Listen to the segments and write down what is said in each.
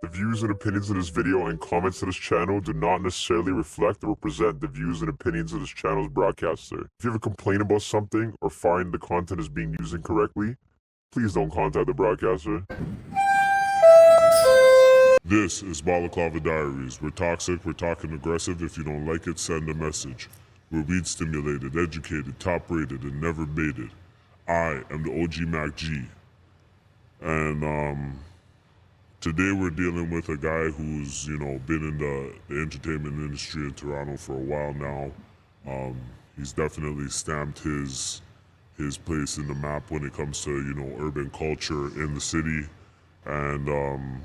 The views and opinions of this video and comments to this channel do not necessarily reflect or represent the views and opinions of this channel's broadcaster. If you have a complaint about something or find the content is being used incorrectly, please don't contact the broadcaster. This is Balaclava Diaries. We're toxic, we're talking aggressive. If you don't like it, send a message. We're weed stimulated, educated, top rated, and never baited. I am the OG MacG. And today we're dealing with a guy who's, been in the entertainment industry in Toronto for a while now. He's definitely stamped his place in the map when it comes to, urban culture in the city. And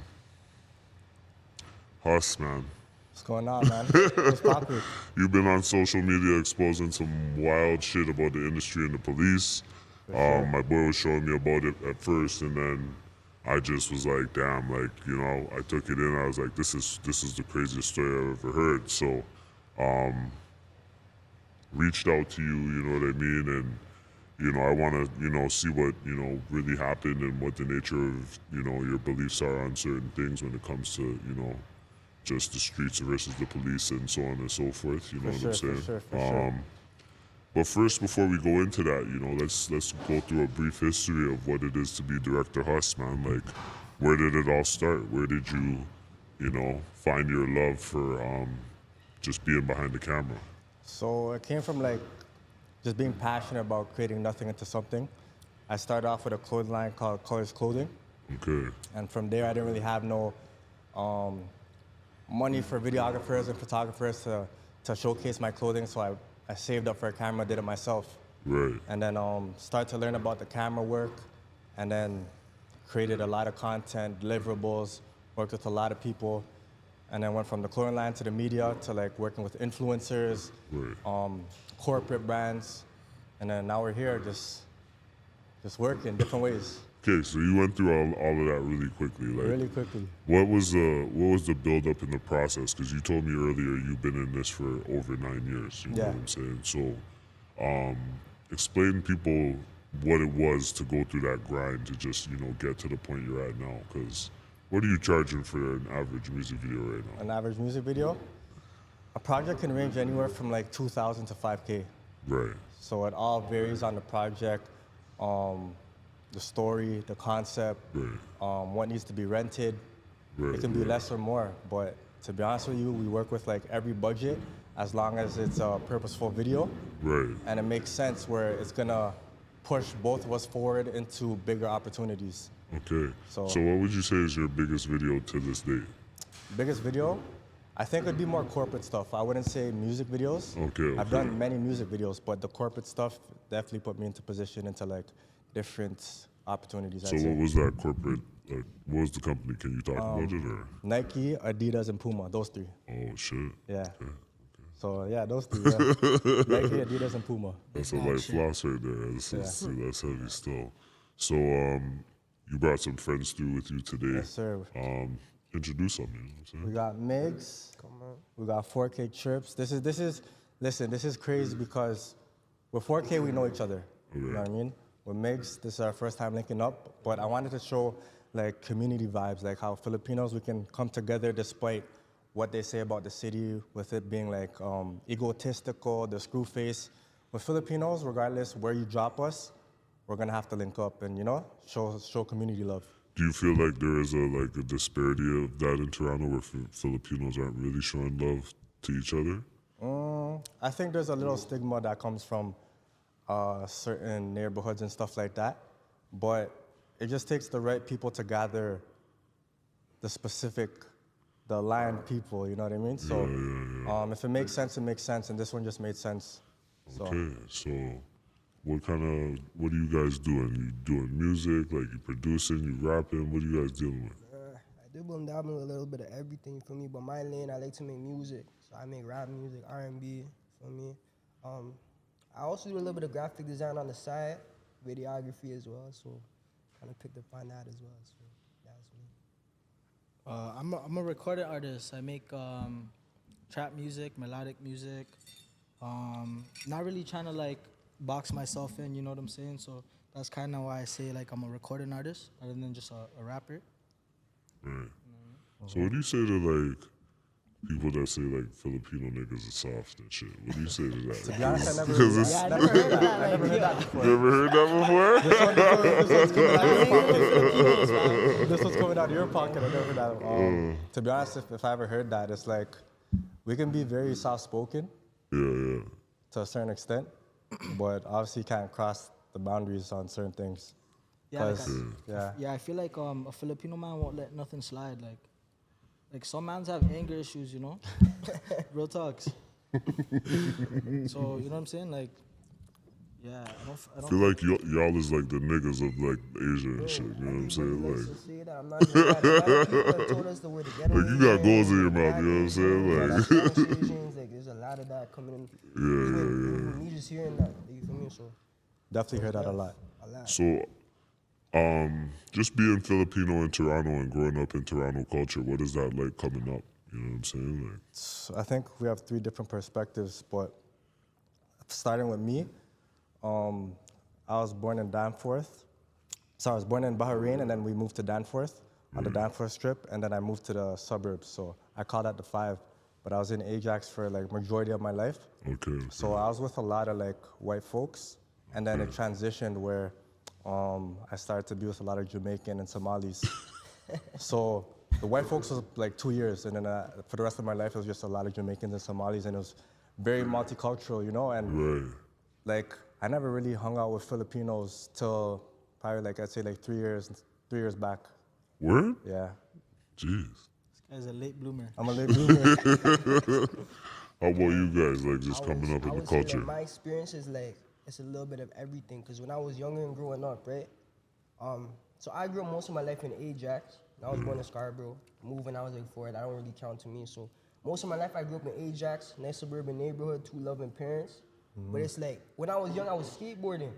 HUSS, man. What's going on, man? What's poppin'? You've been on social media exposing some wild shit about the industry and the police. Sure. My boy was showing me about it at first, and then I just was like, damn, I took it in. I was like, this is the craziest story I've ever heard. So, reached out to you, you know what I mean? And, I want to, see what, really happened and what the nature of, your beliefs are on certain things when it comes to, just the streets versus the police and so on and so forth. You know what I'm saying? For sure. But first, before we go into that, let's go through a brief history of what it is to be Director HUSS, man. Like, where did it all start? Where did you, find your love for just being behind the camera? So it came from just being passionate about creating nothing into something. I started off with a clothing line called Colors Clothing. Okay. And from there, I didn't really have no money for videographers and photographers to showcase my clothing, so I saved up for a camera, did it myself. Right. And then started to learn about the camera work, and then created a lot of content, deliverables, worked with a lot of people, and then went from the clothing line to the media to working with influencers, Right. corporate brands, and then now we're here just working different ways. Okay, so you went through all of that really quickly. Really quickly. What was the build up in the process? Because you told me earlier you've been in this for over 9 years. You know Yeah. what I'm saying? So, explain to people what it was to go through that grind to just get to the point you're at now. Because what are you charging for an average music video right now? An average music video, a project can range anywhere from 2,000 to 5K. Right. So it all varies on the project, the story, the concept, Right. what needs to be rented. Right. It can be less or more, but to be honest with you, we work with every budget as long as it's a purposeful video. Right. And it makes sense where it's gonna push both of us forward into bigger opportunities. Okay. So what would you say is your biggest video to this date? biggest video, I think it'd be more corporate stuff. I wouldn't say music videos. Okay. I've done many music videos, but the corporate stuff definitely put me into position into different opportunities. So what was that corporate? What was the company? Can you talk about it or? Nike, Adidas, and Puma, those three. Oh shit. Yeah. Okay. So yeah, those three. Yeah. Nike, Adidas, and Puma. That's a light floss right there. That's heavy still. So you brought some friends through with you today. Yes, sir. Introduce them. You know what I'm saying? We got Migs. We got 4K Trips. Listen, this is crazy because with 4K we know each other. Okay. You know what I mean? With Migs, this is our first time linking up, but I wanted to show community vibes, how Filipinos, we can come together despite what they say about the city, with it being egotistical, the screw face. With Filipinos, regardless where you drop us, we're gonna have to link up and show community love. Do you feel like there is a disparity of that in Toronto where Filipinos aren't really showing love to each other? I think there's a little stigma that comes from certain neighborhoods and stuff like that, but it just takes the right people to gather the aligned people, you know what I mean? So if it makes sense, it makes sense, and this one just made sense. So. Okay, so what are you guys doing? You doing music, you producing, you rapping? What are you guys dealing with? I dabble and dabble with a little bit of everything for me, but my lane, I like to make music. So I make rap music, R&B, for me. I also do a little bit of graphic design on the side, videography as well, so kind of picked up on that as well, so that's me. I'm a recorded artist. I make trap music, melodic music. Not really trying to box myself in, you know what I'm saying? So that's kind of why I say I'm a recording artist rather than just a rapper. Right. So what do you say to like people that say like Filipino niggas are soft and shit? What do you say to that? To be honest, I never, Because it's, Yeah, I never heard that. I never heard that before. you ever heard that before? This was coming out of your pocket. I never heard that. To be honest, if I ever heard that, it's like we can be very soft-spoken Yeah. to a certain extent, but obviously can't cross the boundaries on certain things. Yeah, like 'Cause, yeah. Yeah, I feel like a Filipino man won't let nothing slide. Like some mans have anger issues, you know. Real talks. So you know what I'm saying? Like, yeah, I I don't. feel like y'all is like the niggas of like Asia and shit. You know what I'm saying? Everybody Like, likes to say that. I'm not even mad. A lot of people have told us the word together. like you got goals in your mouth. You know what I'm saying? Like, Like there's a lot of that coming in. yeah. Me just hearing that, you feel me? So Definitely heard that a lot. a lot. So, just being Filipino in Toronto and growing up in Toronto culture, what is that like coming up? You know what I'm saying? Like, So I think we have 3 different perspectives, but starting with me, I was born in Danforth. So I was born in Bahrain, and then we moved to Danforth on the Danforth Strip, and then I moved to the suburbs. So I call that the 5. But I was in Ajax for like majority of my life. okay. So I was with a lot of like white folks, and then it transitioned where I started to be with a lot of Jamaican and Somalis. So the white folks was like 2 years, and then for the rest of my life it was just a lot of Jamaicans and Somalis, and it was very multicultural, you know. And Right. like I never really hung out with Filipinos till probably like I'd say like 3 years back. Word? Yeah, Jeez. This guy's a late bloomer. I'm a late bloomer. How about you guys? Like just coming up I in the would say culture? that my experience is like it's a little bit of everything. Cause when I was younger and growing up, right? So I grew up most of my life in Ajax. I was born in Scarborough. Moved when I was like 4. That don't really count to me. So most of my life I grew up in Ajax, nice suburban neighborhood, 2 loving parents. But it's like when I was young, I was skateboarding.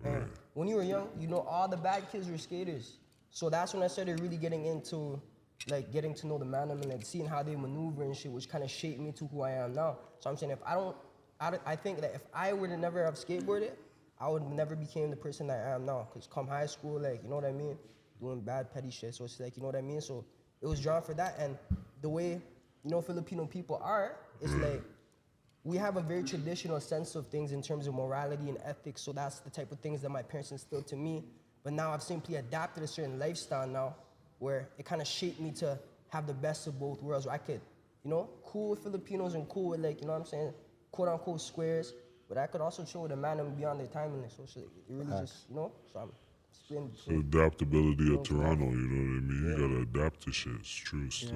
And when you were young, you know all the bad kids were skaters. So that's when I started really getting into like getting to know the man and like seeing how they maneuver and shit, which kind of shaped me to who I am now. So I'm saying I think that if I were to never have skateboarded, I would never became the person that I am now. Cause come high school, like you know what I mean, doing bad petty shit. So it's like you know what I mean. So it was drawn for that, and the way you know Filipino people are, it's like we have a very traditional sense of things in terms of morality and ethics. So that's the type of things that my parents instilled to me. But now I've simply adapted a certain lifestyle now, where it kind of shaped me to have the best of both worlds. Where I could, you know, cool with Filipinos and cool with like, you know what I'm saying, quote unquote squares. But I could also chill with a man and beyond their time limit. So it's like, it really just, you know. So I'm splitting So between. adaptability of Toronto, you know what I mean? You gotta adapt to shit. It's true still.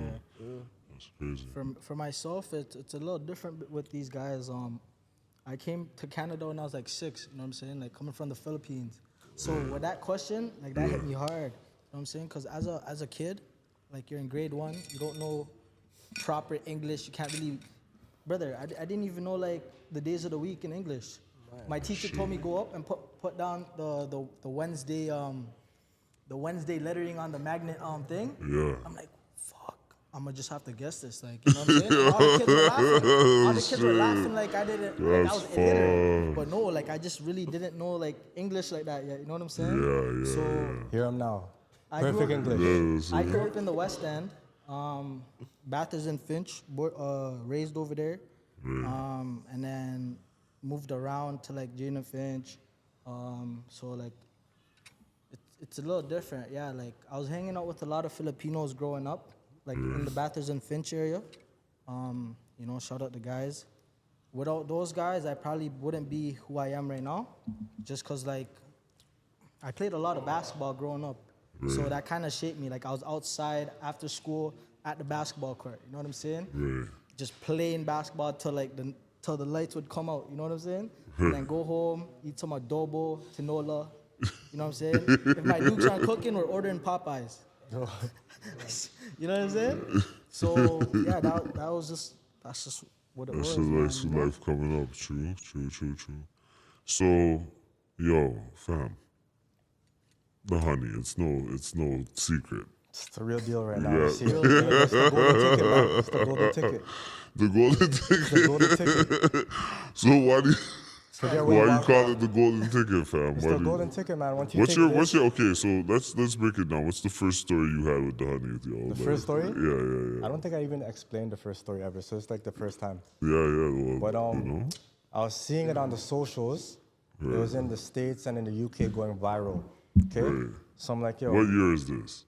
That's crazy. For myself, it's a little different with these guys. I came to Canada when I was like 6. You know what I'm saying? Like coming from the Philippines. So with that question, like that hit me hard. You know what I'm saying? Because as a kid, like you're in grade 1, you don't know proper English. You can't really, brother. I didn't even know like the days of the week in English. My teacher told me go up and put down the Wednesday the Wednesday lettering on the magnet thing. Yeah. I'm like, fuck, I'm gonna just have to guess this. Like, you know what I'm saying? And all the kids were laughing. All the kids were laughing like I didn't, like I was illiterate. But no, like I just really didn't know like English like that yet. You know what I'm saying? Yeah. So Here I'm now. I grew Perfect up- English. I grew up in the West End, Bathurst and Finch, raised over there, and then moved around to like Jane and Finch. So like, it's a little different. Yeah, like I was hanging out with a lot of Filipinos growing up, like in the Bathurst and Finch area. You know, shout out the guys. Without those guys, I probably wouldn't be who I am right now, just cause like I played a lot of basketball growing up. So that kind of shaped me. Like I was outside after school at the basketball court. You know what I'm saying? Right. Just playing basketball till the lights would come out. You know what I'm saying? And then go home, eat some adobo, tinola. You know what I'm saying? If my Luke's aren't cooking, we're ordering Popeyes. You know what I'm saying? So yeah, that's just what it That's was. the Man, you know? life coming up. True. So, yo, fam. The honey, it's no secret. It's the real deal right now. Yeah. You see it? It's the golden ticket, man. It's the golden ticket. The golden ticket. The golden ticket. So why do you Forget where Why you you walk call on. it the golden ticket, fam? It's Why the do- golden ticket, man. Once you What's take your this, what's your okay? So let's break it down. What's the first story you had with the honeys, yo? the first story? Yeah. I don't think I even explained the first story ever, so it's like the first time. Well, But you know, I was seeing it on the socials. It was in the States and in the UK going viral. Okay? Right. So I'm like, yo, what year is this?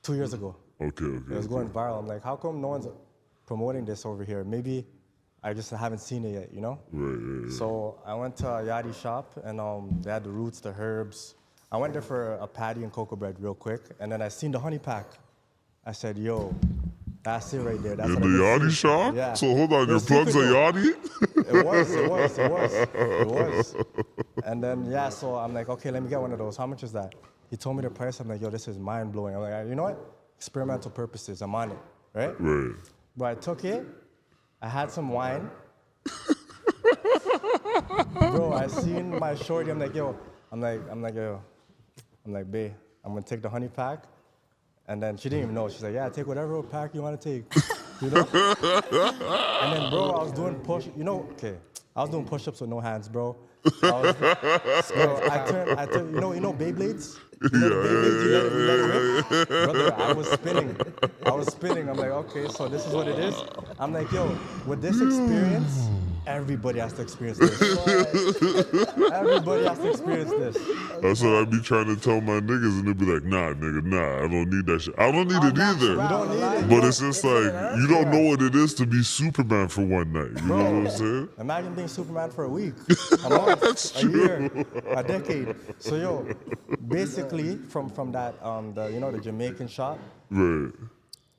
2 years ago. Okay. It was going viral. I'm like, how come no one's promoting this over here? Maybe I just haven't seen it yet, you know? Right. So I went to a yachty shop and they had the roots, the herbs. I went there for a patty and cocoa bread real quick, and then I seen the honey pack. I said, yo, that's it right there. That's In what the I've been yachty seeing. shop? Yeah. So hold on, It your was plug's a secret, though. yachty? It was. And then, yeah, so I'm like, okay, let me get one of those. How much is that? He told me the price. I'm like, yo, this is mind blowing. I'm like, you know what? Experimental purposes. I'm on it, right? Right. But I took it. I had some wine. Bro, I seen my shorty. I'm like, yo. I'm like, babe, I'm gonna take the honey pack. And then she didn't even know. She's like, yeah, take whatever pack you want to take. You know? And then, bro, I was doing I was doing push-ups with no hands, bro. I turned, you know Beyblades? You know the Beyblades, you let it rip? Brother, I was spinning. I'm like, okay, so this is what it is. I'm like, yo, with this experience, everybody has to experience this. Everybody has to experience this. That's what I be trying to tell my niggas, and they be like, nah, nigga, nah, I don't need that shit. I don't need it either. You don't need it. But it's just like, you don't know what it is to be Superman for one night. You know what I'm saying? Imagine being Superman for a week, a month, a year, a decade. So yo, basically from that the Jamaican shop, Right.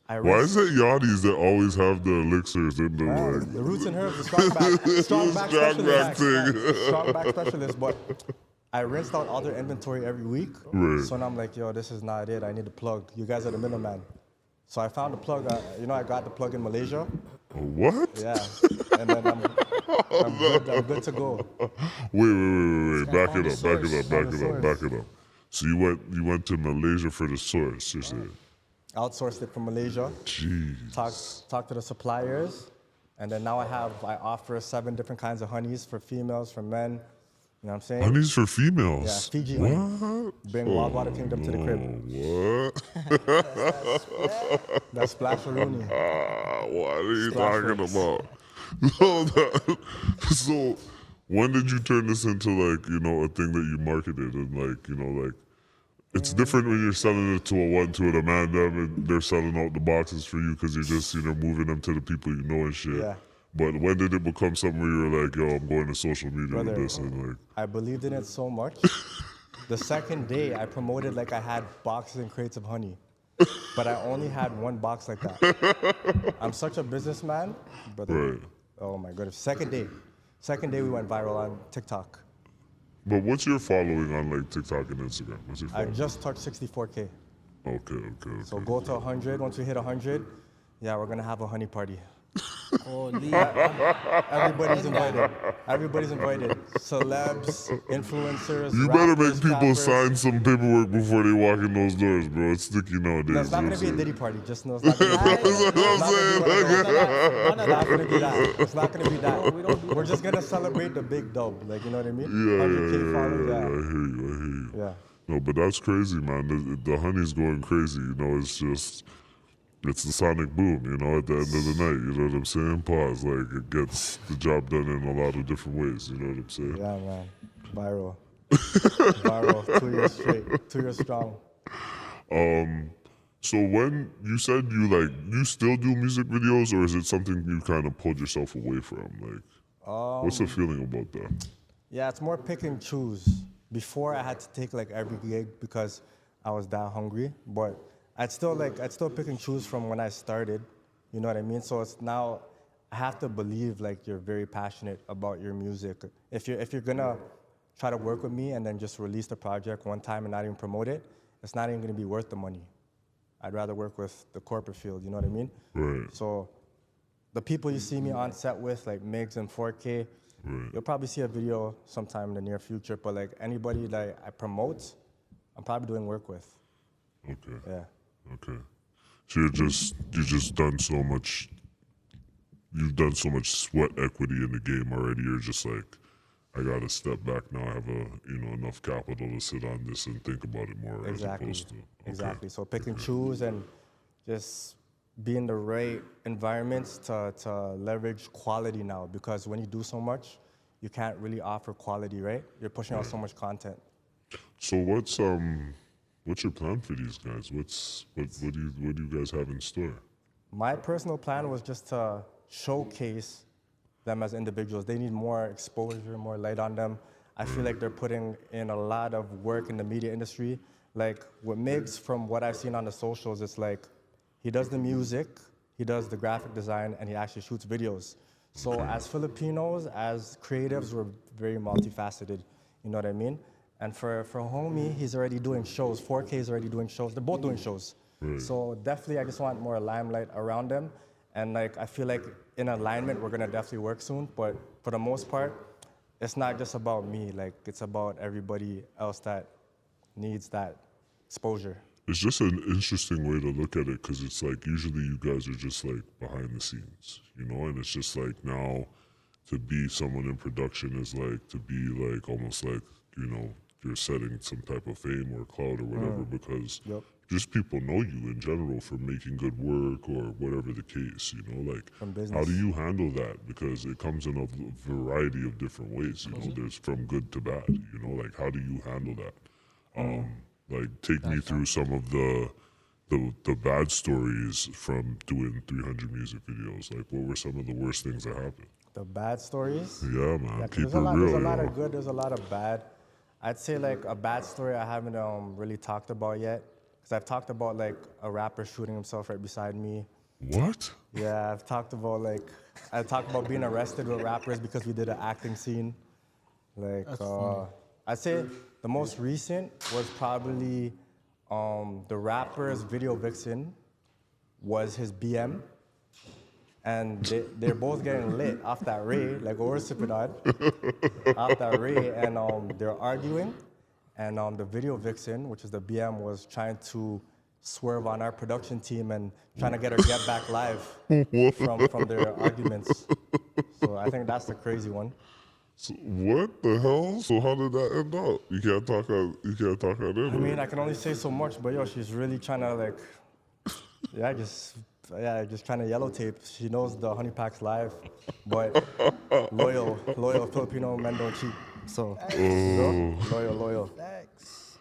I Why rinsed is it yachties that always have the elixirs in the like? the roots and herbs, the strong back Strong back thing. strong back specialist. But I rinsed out all their inventory every week. Right. So now I'm like, yo, this is not it. I need the plug. You guys are the middleman. So I found the plug. I got the plug in Malaysia. What? Yeah, and then I'm good to go. Wait. Back it Source. up. So you went to Malaysia for the source, you said? Outsourced it from Malaysia. Jeez. Talk to the suppliers, and then now I offer 7 different kinds of honeys for females, for men. You know what I'm saying? Honeys for females. Yeah, Fiji What? honey. Bring Wild Water Kingdom to the crib. What? That's Splasharoonie. What are you Splash talking rates. about? So when did you turn this into like, a thing that you marketed and like it's different when you're selling it to a man and they're selling out the boxes for you because you're just, moving them to the people you know and shit. Yeah. But when did it become something where you were like, yo, I'm going to social media Brother, with this and like I believed in it so much. The second day, I promoted like I had boxes and crates of honey. But I only had one box like that. I'm such a businessman, brother. Right. Oh my goodness. Second day we went viral on TikTok. But what's your following on like TikTok and Instagram? What's your I following? just touched 64K. Okay. So go to 100. Once we hit 100, yeah, we're gonna have a honey party. Holy. Everybody's invited. Everybody's invited. Celebs, influencers. You better rappers, make people rappers. sign some paperwork before they walk in those doors, bro. It's sticky nowadays. No, it's not you know gonna be a what I'm Diddy party. Just know it's not gonna be. It's not gonna be that. It's not gonna be that. We're just gonna celebrate the big dub. Like, you know what I mean? Yeah, 100K followers. I hear you. Yeah. No, but that's crazy, man. The honey's going crazy. It's the sonic boom, at the end of the night. You know what I'm saying? Pause. Like, it gets the job done in a lot of different ways. You know what I'm saying? Yeah, man. Viral. Viral. 2 years straight. 2 years strong. So when you said you still do music videos, or is it something you kind of pulled yourself away from? Like, what's the feeling about that? Yeah, it's more pick and choose. Before I had to take like every gig because I was that hungry, but I'd still pick and choose from when I started. You know what I mean? So it's now I have to believe like you're very passionate about your music. If you're gonna try to work with me and then just release the project one time and not even promote it, it's not even gonna be worth the money. I'd rather work with the corporate field. You know what I mean? Right. So the people you see me on set with, like MIGs and 4K, you'll probably see a video sometime in the near future. But like anybody that I promote, I'm probably doing work with. Okay. Yeah. Okay. So you've just done so much. You've done so much sweat equity in the game already. You're just like, I gotta step back now. I have enough capital to sit on this and think about it more Exactly. as opposed to Exactly. So pick and choose and just be in the right environments to leverage quality now, because when you do so much, you can't really offer quality, right? You're pushing out so much content. So what's your plan for these guys? What do you guys have in store? My personal plan was just to showcase them as individuals. They need more exposure, more light on them. I feel like they're putting in a lot of work in the media industry. Like with Migs, from what I've seen on the socials, it's like he does the music, he does the graphic design, and he actually shoots videos. So as Filipinos, as creatives, we're very multifaceted. You know what I mean? And for Homie, he's already doing shows. 4K is already doing shows. They're both doing shows. So definitely, I just want more limelight around them. And like, I feel like in alignment, we're gonna definitely work soon. But for the most part, it's not just about me. Like, it's about everybody else that needs that exposure. It's just an interesting way to look at it because it's like usually you guys are just like behind the scenes, and it's just like now to be someone in production is like to be like almost like you're setting some type of fame or clout or whatever because Yep. just people know you in general for making good work or whatever the case, like From how do business. you handle that? Because it comes in a variety of different ways, there's from good to bad, like how do you handle that? Like take me through some of the bad stories from doing 300 music videos. Like what were some of the worst things that happened? The bad stories. Yeah, man. Yeah, 'cause Keep there's it a lot. There's real, a lot yo. of good. There's a lot of bad. I'd say like a bad story I haven't really talked about yet, because I've talked about like a rapper shooting himself right beside me. What? Yeah, I talked about being arrested with rappers because we did an acting scene. Like, That's funny. I'd say the most recent was probably the rapper's video vixen was his BM, and they're both getting lit off that Ray, like what we're sipping on, off that Ray, and they're arguing, and the video vixen, which is the BM, was trying to swerve on our production team and trying to get her get back live from their arguments. So I think that's the crazy one. So, what the hell? So how did that end up? You can't talk out. You can't talk out I in mean, it. I can only say so much, but yo, she's really trying to like, just trying to yellow tape. She knows the honey pack's live, but loyal Filipino men don't cheat. So, loyal. Facts.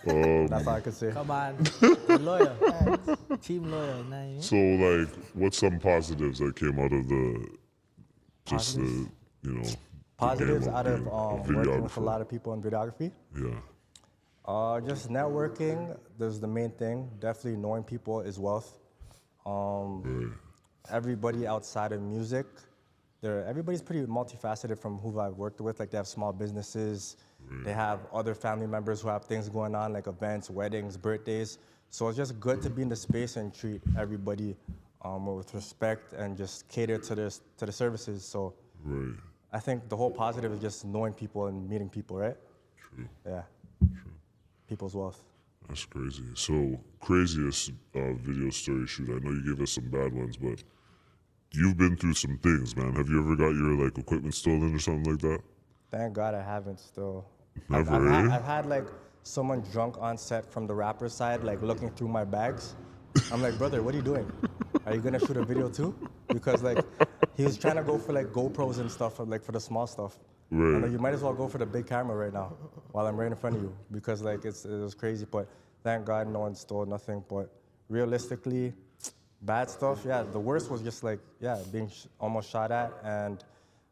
That's all I could say. Come on, lawyer, team lawyer. Nah, you know? So like, what's some positives that came out of just Positives? the the Positives game out of being a working with a videographer? lot of people in videography. Yeah. Just networking. There's the main thing. Definitely knowing people is wealth. Everybody outside of music, everybody's pretty multifaceted from who I've worked with. Like they have small businesses, they have other family members who have things going on like events, weddings, birthdays. So it's just good to be in the space and treat everybody with respect and just cater to the services. So Right. I think the whole positive is just knowing people and meeting people, right? True. Yeah. People's wealth. That's crazy. So craziest video story shoot. I know you gave us some bad ones, but you've been through some things, man. Have you ever got your like equipment stolen or something like that? Thank God I haven't still. Never, eh? I've had like someone drunk on set from the rapper side, like looking through my bags. I'm like, brother, what are you doing? Are you gonna shoot a video too? Because like he was trying to go for like GoPros and stuff, like for the small stuff. Right. I'm like, you might as well go for the big camera right now while I'm right in front of you, because like it was crazy. But thank God no one stole nothing. But realistically, bad stuff. Yeah, the worst was just like being almost shot at, and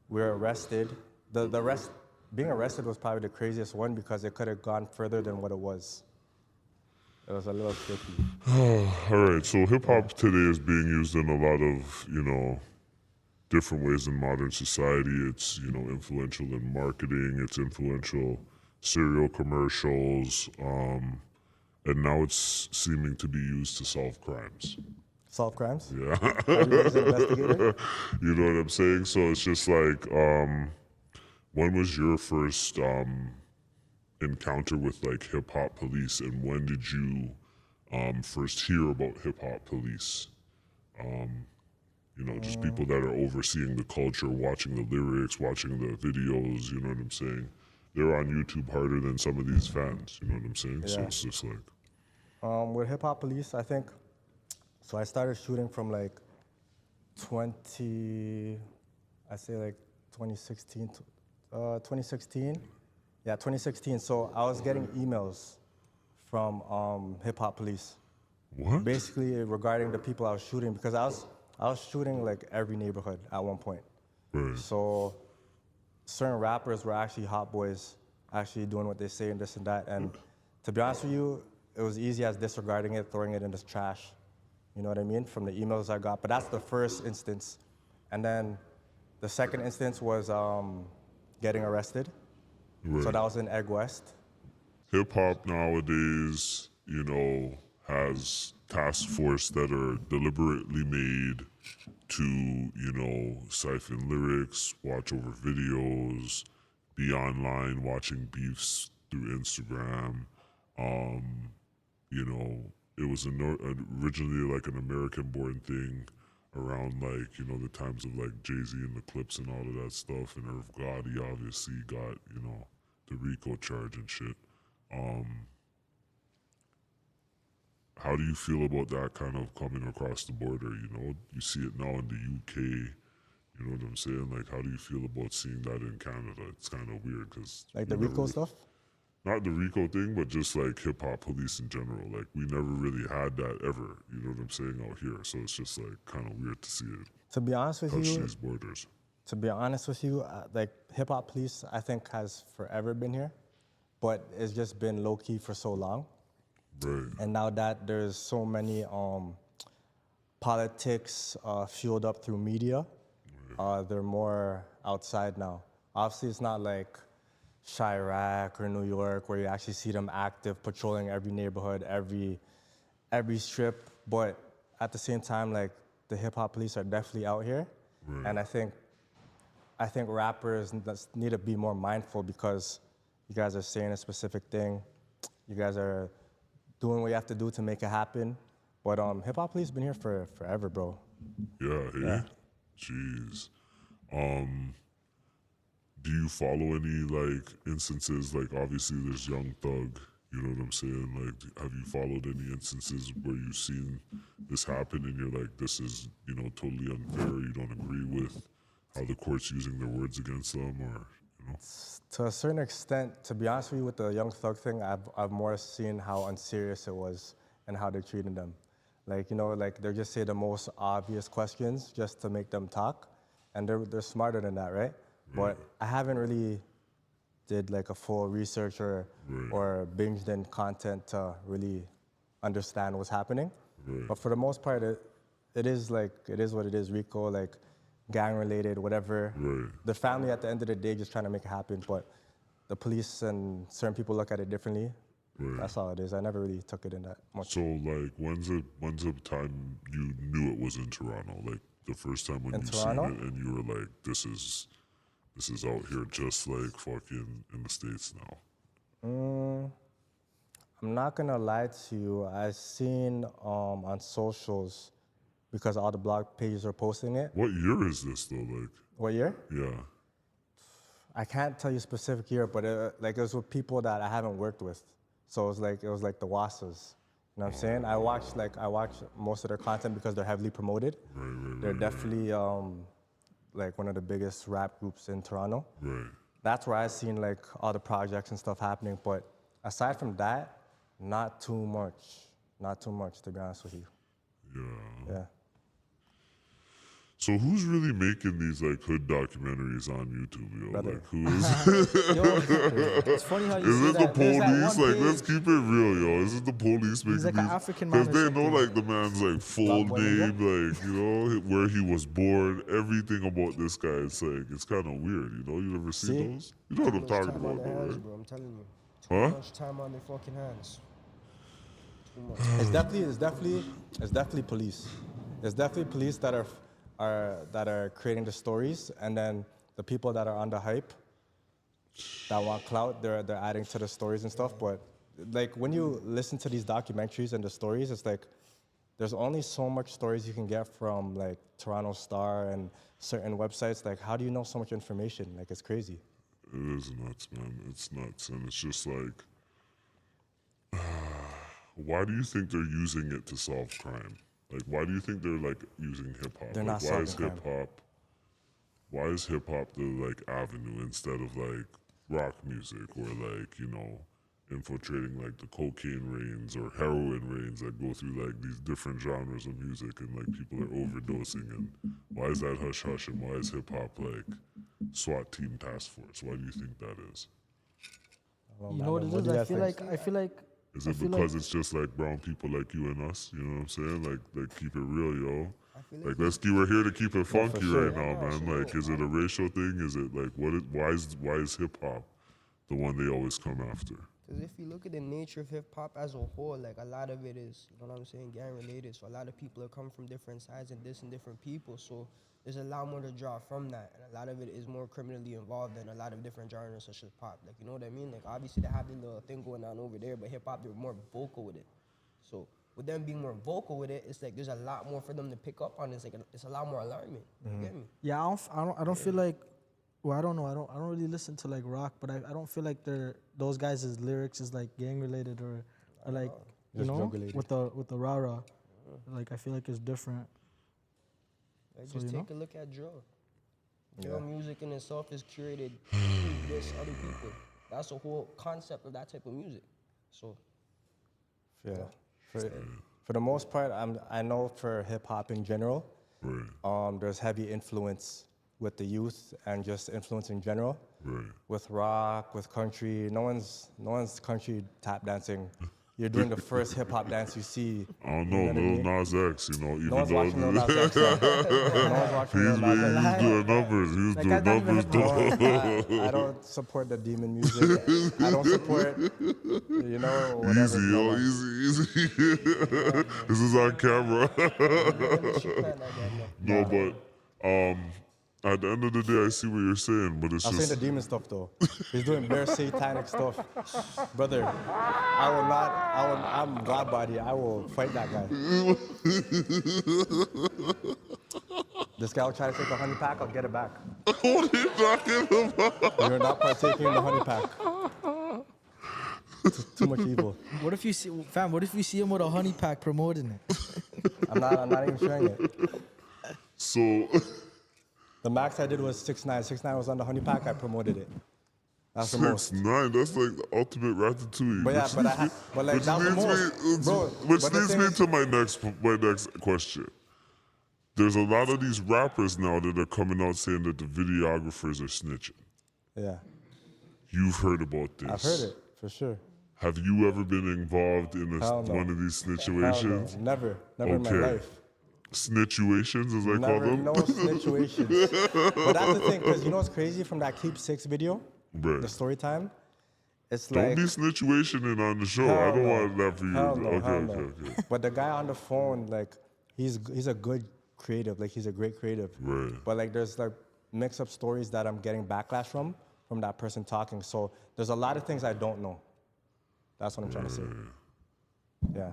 we were arrested. Being arrested was probably the craziest one because it could have gone further than what it was. It was a little tricky. All right. So hip hop today is being used in a lot of different ways in modern society. It's influential in marketing. It's influential cereal commercials, and now it's seeming to be used to solve crimes. Solve crimes? Yeah. Are you guys an investigator? You know what I'm saying? So it's just like, when was your first encounter with like hip hop police, and when did you first hear about hip hop police? You know, just people that are overseeing the culture, watching the lyrics, watching the videos, you know what I'm saying? They're on YouTube harder than some of these fans, you know what I'm saying? So Yeah. it's just like, With Hip Hop Police, I think, so I started shooting from like 20, I say like 2016, 2016. Yeah, 2016. So I was getting emails from Hip Hop Police, what? basically regarding the people I was shooting, because I was shooting like every neighborhood at one point. Right. So certain rappers were actually hot boys, actually doing what they say and this and that. And to be honest with you, it was easy as disregarding it, throwing it in the trash. You know what I mean? From the emails I got. But that's the first instance. And then the second instance was getting arrested. Right. So that was in Egg West. Hip hop nowadays, you know, has task force that are deliberately made to, you know, siphon lyrics, watch over videos, be online watching beefs through Instagram. You know, it was originally like an American-born thing around like, you know, the times of like Jay-Z and the Clips and all of that stuff. And Irv Gotti obviously got, you know, the RICO charge and shit. How do you feel about that kind of coming across the border? You know, you see it now in the UK. You know what I'm saying? Like, how do you feel about seeing that in Canada? It's kind of weird because Like the RICO stuff? not the RICO thing, but just like hip hop police in general. Like, we never really had that ever. You know what I'm saying out here. So it's just like kind of weird to see it To be honest with touch you, these borders. like Hip Hop Police, I think has forever been here, but it's just been low key for so long. Right. And now that there's so many politics fueled up through media, they're more outside now. Obviously, it's not like Chirac or New York where you actually see them active, patrolling every neighborhood, every strip. But at the same time, like the Hip Hop Police are definitely out here, and I think rappers need to be more mindful because you guys are saying a specific thing, you guys are doing what you have to do to make it happen. But Hip Hop Police been here for forever, bro. Yeah, hey? Yeah. Jeez. Do you follow any like instances? Like, obviously, there's Young Thug. You know what I'm saying? Like, have you followed any instances where you've seen this happen and you're like, this is, you know, totally unfair? You don't agree with how the court's using their words against them, or you know? To a certain extent, to be honest with you, with the Young Thug thing, I've more seen how unserious it was and how they're treating them. Like, you know, like they just say the most obvious questions just to make them talk, and they're smarter than that, right? But I haven't really did like a full research or binged in content to really understand what's happening. But for the most part, it is what it is. RICO, like gang related, whatever. The family at the end of the day just trying to make it happen, but the police and certain people look at it differently. That's all it is. I never really took it in that much. So, like, when's the time you knew it was in Toronto? Like, the first time when In you Toronto? seen it and you were like, this is out here just like fucking in the States now. I'm not gonna lie to you. I've seen on socials because all the blog pages are posting it. What year is this though? Like, What year? yeah. I can't tell you specific year, but it was with people that I haven't worked with. So it was like the Wassas. You know what I'm saying? I watched most of their content because they're heavily promoted. They're definitely like one of the biggest rap groups in Toronto. That's where I've seen like all the projects and stuff happening. But aside from that, not too much. Not too much, to be honest with you. Yeah. So who's really making these like hood documentaries on YouTube, yo? Brother. Like, who is? Yo, it's funny how you Is say it the that. There's that police? one Like, let's page. keep it real, yo. Is it the police making He's like an these? African man or Because they know something. like the man's like full Boy name, Ninja? like, you know, where he was born, everything about this guy. It's like, it's kind of weird, you know? You ever see See? those? You know what I'm Too much talking time on about, their though, hands, right? bro. I'm telling you. Huh? Too much time on their fucking hands. Too much. It's definitely police. It's definitely police that are creating the stories, and then the people that are on the hype that want clout, they're adding to the stories and stuff. But like when you listen to these documentaries and the stories, it's like there's only so much stories you can get from like Toronto Star and certain websites. Like, how do you know so much information? Like, it's crazy. It is nuts, man. It's nuts, and it's just like, why do you think they're using it to solve crime? Like, why do you think they're like using hip hop? They're Like, not solving crime. why is hip hop the like avenue instead of like rock music or like, you know, infiltrating like the cocaine reigns or heroin reigns that go through like these different genres of music and like people are overdosing, and why is that hush hush, and why is hip hop like SWAT team task force? Why do you think that is? Well, You know what man, it is? do you I guys feel think? like I feel like Is I it feel because like it's just like brown people like you and us? You know what I'm saying? Like keep it real, yo. I feel Like we're here to keep it funky sure. right now, man. Like, is it a racial thing? Is it like why is hip hop the one they always come after? Because if you look at the nature of hip hop as a whole, like a lot of it is, you know what I'm saying, gang related. So a lot of people are coming from different sides and different people. So there's a lot more to draw from that. And a lot of it is more criminally involved than a lot of different genres such as pop. Like, you know what I mean? Like, obviously they have the little thing going on over there, but hip hop, they're more vocal with it. So with them being more vocal with it, it's like there's a lot more for them to pick up on. It's like it's a lot more alarming. You get me? yeah, I don't feel like, well, I don't know. I don't really listen to like rock, but I don't feel like those guys' lyrics is like gang related or like you Just know drug related. with the rah rah. Like I feel like it's different. Like, So, just you take know? a look at drill. Drill music in itself is curated to diss other people. That's the whole concept of that type of music. So Yeah. For the most part, I know for hip hop in general, Right, there's heavy influence with the youth and just influence in general. right. With rock, with country, no one's country tap dancing. You're doing the first hip hop dance you see. I don't know, You know what I Lil mean? Nas X, you know, even No one's though watching Lil Nas X. No one's watching Lil Nas X. he's doing numbers, Like, I don't even though. I don't support the demon music. I don't support, you know, whatever's Easy, going yo, on. easy. This is on camera. really she can't like that, no. No, but at the end of the day, I see what you're saying, but it's I'm saying just the demon stuff though. He's doing bare satanic stuff. Brother, I'm God body. I will fight that guy. This guy will try to take a honey pack, I'll get it back. what are you talking about? You're not partaking in the honey pack. Too much evil. What if you see, fam? What if you see him with a honey pack promoting it? I'm not even sharing it. So, The max I did was 6ix9ine. 6ix9ine was on the honey pack, I promoted it. That's the most. 6ix9ine, that's like the ultimate ratatouille. But yeah, which but leads but like which that's the leads most. me, Bro, which but the leads thing me is- to my next question. There's a lot of these rappers now that are coming out saying that the videographers are snitching. Yeah, You've heard about this. I've heard it, for sure. Have you ever been involved in Hell no. one of these Hell no, situations? never in my life. Snitchuations, as I call Never, them? no situations. But that's the thing, because you know what's crazy from that Keep Six video, Right. the story time? It's Don't like, be snitchuationing on the show. I hell don't no. want that for you. Hell no, okay, hell okay, no. okay. But the guy on the phone, like, he's a good creative, like he's a great creative. Right. But like there's like mix-up stories that I'm getting backlash from that person talking. So there's a lot of things I don't know. That's what I'm trying to say. Yeah.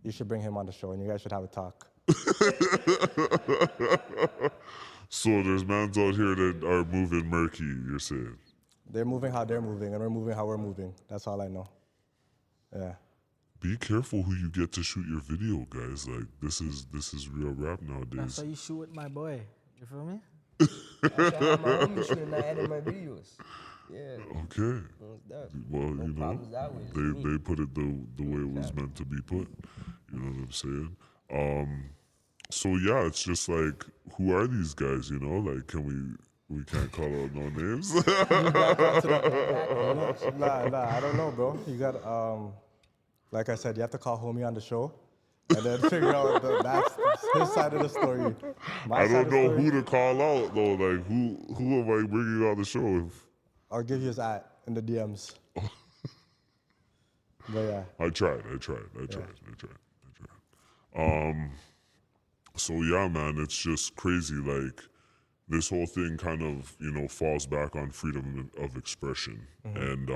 You should bring him on the show and you guys should have a talk. So there's mans out here that are moving murky, you're saying? They're moving how they're moving and we're moving how we're moving. That's all I know. Yeah. Be careful who you get to shoot your video, guys. Like this is real rap That's nowadays. how you shoot with my boy. You feel me? That's why I have my homies shooting, I edit my videos. Yeah. Okay. Most def. Well, No you know, problems that way, it's me. they put it the way it was meant to be put. You know what I'm saying? So yeah, it's just like, who are these guys? You know, like, we can't call out no names. Nah, I don't know, bro. You got, like I said, you have to call homie on the show and then figure out that's his side of the story. My I side don't of the know story, who to call out though. Like, who am I bringing on the show? I'll give you his at in the DMs. But yeah, I tried. So yeah, man, it's just crazy. Like, this whole thing kind of, you know, falls back on freedom of expression. And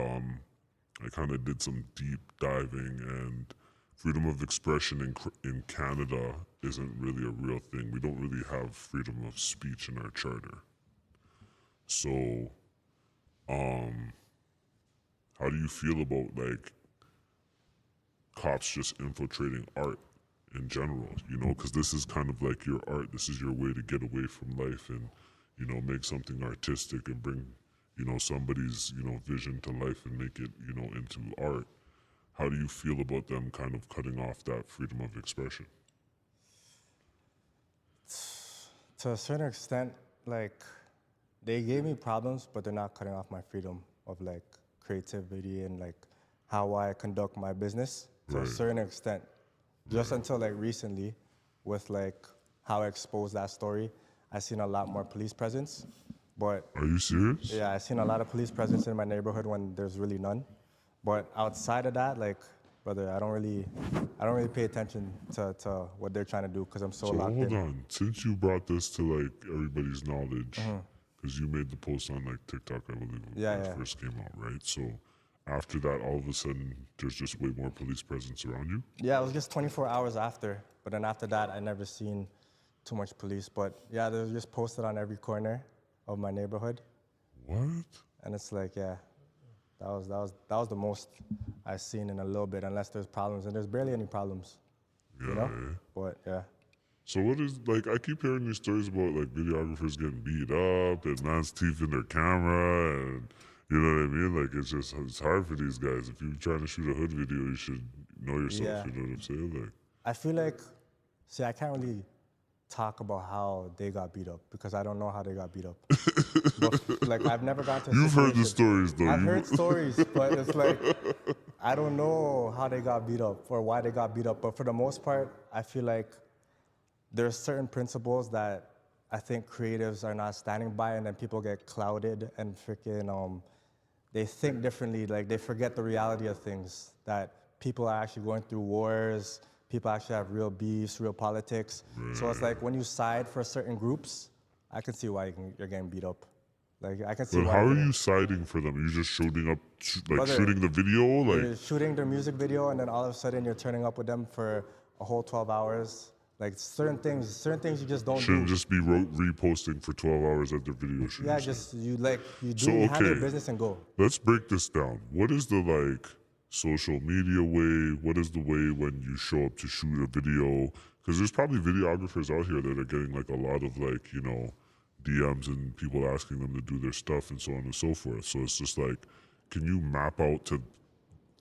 I kind of did some deep diving and freedom of expression in Canada isn't really a real thing. We don't really have freedom of speech in our charter. So, how do you feel about like cops just infiltrating art in general? You know, because this is kind of like your art. This is your way to get away from life and, you know, make something artistic and bring, you know, somebody's, you know, vision to life and make it, you know, into art. How do you feel about them kind of cutting off that freedom of expression? To a certain extent, like, they gave me problems, but they're not cutting off my freedom of like creativity and like how I conduct my business to a certain extent. Just until like recently, with like how I exposed that story, I seen a lot more police presence. But Are you serious? yeah, I seen a lot of police presence in my neighborhood when there's really none. But outside of that, like, brother, I don't really pay attention to what they're trying to do because I'm so So locked hold in. on. Since you brought this to like everybody's knowledge, because you made the post on like TikTok, I believe, when Yeah, it yeah. first came out, right? So after that, all of a sudden, there's just way more police presence around you. Yeah, it was just 24 hours after. But then after that, I never seen too much police. But yeah, they were just posted on every corner of my neighborhood. What? And it's like, yeah, that was the most I've seen in a little bit, unless there's problems. And there's barely any problems, Yeah. you know? But yeah. So what is like? I keep hearing these stories about like videographers getting beat up and man's teeth in their camera, and you know what I mean. Like it's hard for these guys. If you're trying to shoot a hood video, you should know yourself. Yeah. You know what I'm saying? Like, I feel like, see, I can't really talk about how they got beat up because I don't know how they got beat up. But like, I've never gone to a you've heard the situation- stories though. I've heard stories, but it's like, I don't know how they got beat up or why they got beat up. But for the most part, I feel like there's certain principles that I think creatives are not standing by, and then people get clouded and freaking, they think differently. Like, they forget the reality of things, that people are actually going through wars, people actually have real beefs, real politics. So it's like when you side for certain groups, I can see why you're getting beat up. Like, I can see But why. how you're are getting- you siding for them? Are you just shooting up, like Brother, shooting the video? Like, You're shooting their music video, and then all of a sudden you're turning up with them for a whole 12 hours. Like, certain things you just don't shouldn't do. just be reposting for 12 hours at their video shoot. Yeah, just you So, handle your okay. business and go. Let's break this down. What is the like social media way? What is the way when you show up to shoot a video? Because there's probably videographers out here that are getting like a lot of like, you know, DMs and people asking them to do their stuff and so on and so forth. So it's just like, can you map out to,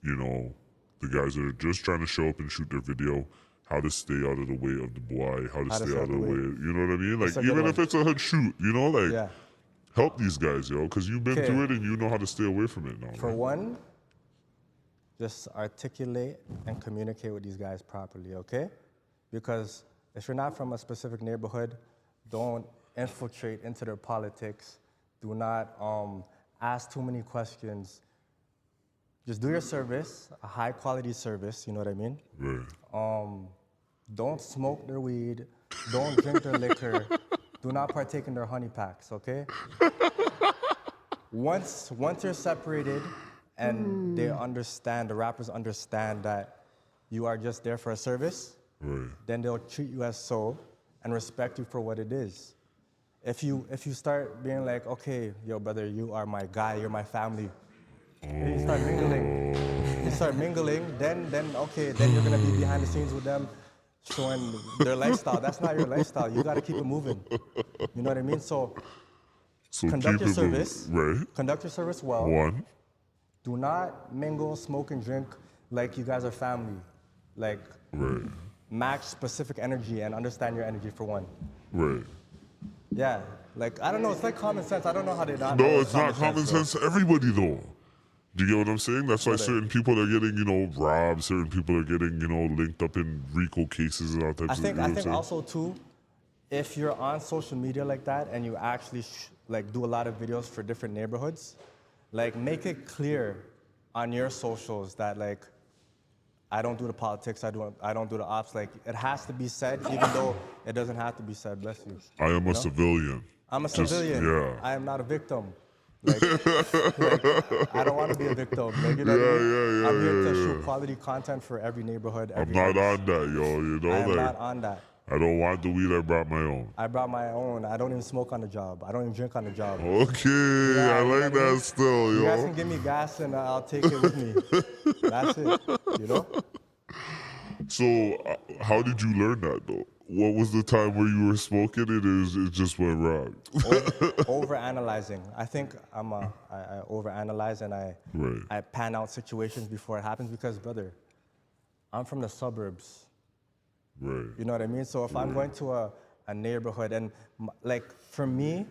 you know, the guys that are just trying to show up and shoot their video, how to stay out of the way of the boy, how to stay out of the way, you know what I mean? Like, That's a good even one. if it's a hood shoot, you know, like, Yeah. help these guys, yo, because you've been Okay. through it and you know how to stay away from it now. For right? one, just articulate and communicate with these guys properly, okay? Because if you're not from a specific neighborhood, don't infiltrate into their politics. Do not ask too many questions. Just do your service, a high quality service, you know what I mean? Right. Don't smoke their weed. Don't drink their liquor. Do not partake in their honey packs, okay? Once you're separated and they understand, the rappers understand that you are just there for a service, Right. then they'll treat you as so and respect you for what it is. If you start being like, okay, yo, brother, you are my guy, you're my family, and you start mingling, then okay, then you're gonna be behind the scenes with them, showing their lifestyle. That's not your lifestyle. You gotta keep it moving. You know what I mean? So So conduct keep your it moving. service. Right. Conduct your service well. One. Do not mingle, smoke, and drink like you guys are family. Like, Right. match specific energy and understand your energy for one. Right. Yeah, like, I don't know, it's like common sense. I don't know how they not No, know it's not common sense to everybody though. Do you get what I'm saying? That's why certain people are getting, you know, robbed. Certain people are getting, you know, linked up in RICO cases and all types I of. think You know I what I'm think saying? also too, if you're on social media like that and you actually like do a lot of videos for different neighborhoods, like, make it clear on your socials that, like, I don't do the politics, I don't do the ops. Like, it has to be said, even though it doesn't have to be said. Bless you. I am You a know? civilian. I'm a Just- civilian. yeah. I am not a victim. I don't want to be a victim. Like, you know what I mean? I'm here to shoot quality content for every neighborhood, I'm every not artist. on that, yo. You know, I am like not on that. I don't want the weed. I brought my own. I brought my own. I don't even smoke on the job. I don't even drink on the job. Okay, Yeah, I you know like what I mean? that still, You guys yo. can give me gas and I'll take it with me. That's it. You know? So, how did you learn that though? What was the time where you were smoking it just went wrong? Over analyzing. I think I overanalyze and Right. I pan out situations before it happens because, brother, I'm from the suburbs. Right. You know what I mean? So if I'm going to a neighborhood and like for me,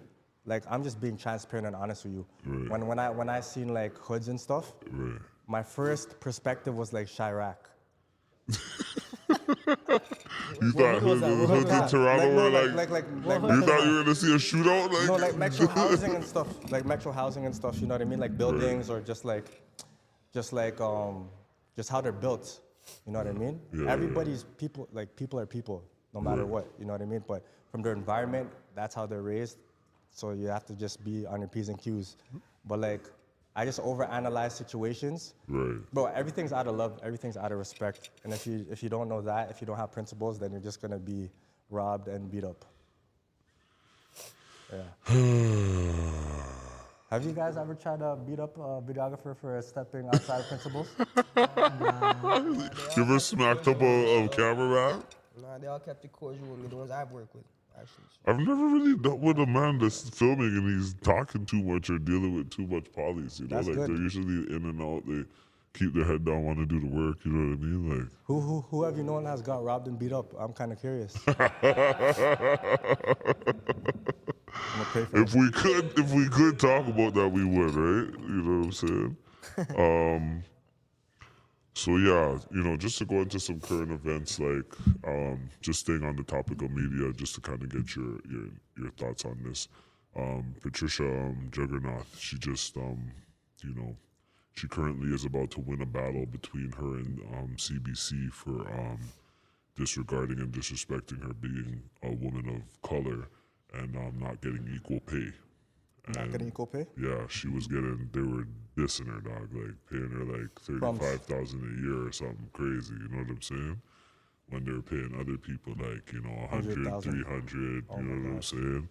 like I'm just being transparent and honest with you. Right. When I seen like hoods and stuff, Right. my first perspective was like Chirac. You thought hood was that? What hood hoods was in that? Toronto were What hood you was thought that? you were gonna see a shootout? Like, No, like metro housing and stuff. Like metro housing and stuff. You know what I mean? Like buildings or just how they're built. You know what I mean? Yeah, Everybody's people. Like people are people, no matter what. You know what I mean? But from their environment, that's how they're raised. So you have to just be on your P's and Q's. But like, I just overanalyze situations. Right. Bro, everything's out of love. Everything's out of respect. And if you don't know that, if you don't have principles, then you're just gonna be robbed and beat up. Yeah. Have you guys ever tried to beat up a videographer for stepping outside of principles? You ever smacked up a cameraman? Nah, they all kept it cordial with me, the ones I've worked with, actually. So, I've never really dealt with a man that's filming and he's talking too much or dealing with too much polys. You know, That's like good. they're usually in and out. They keep their head down, want to do the work. You know what I mean? Like, Who have you known has got robbed and beat up? I'm kind of curious. I'm gonna pray for if we could talk about that, we would, right? You know what I'm saying? So yeah, you know, just to go into some current events, like just staying on the topic of media, just to kind of get your thoughts on this. Patricia Juggernaut, she just you know, she currently is about to win a battle between her and CBC for disregarding and disrespecting her being a woman of color and not getting equal pay. Not getting equal pay? Yeah, they were dissing her, dog, like paying her like $35,000 a year or something crazy. You know what I'm saying? When they were paying other people like 100, 100,000. 300. You know what I'm gosh. saying?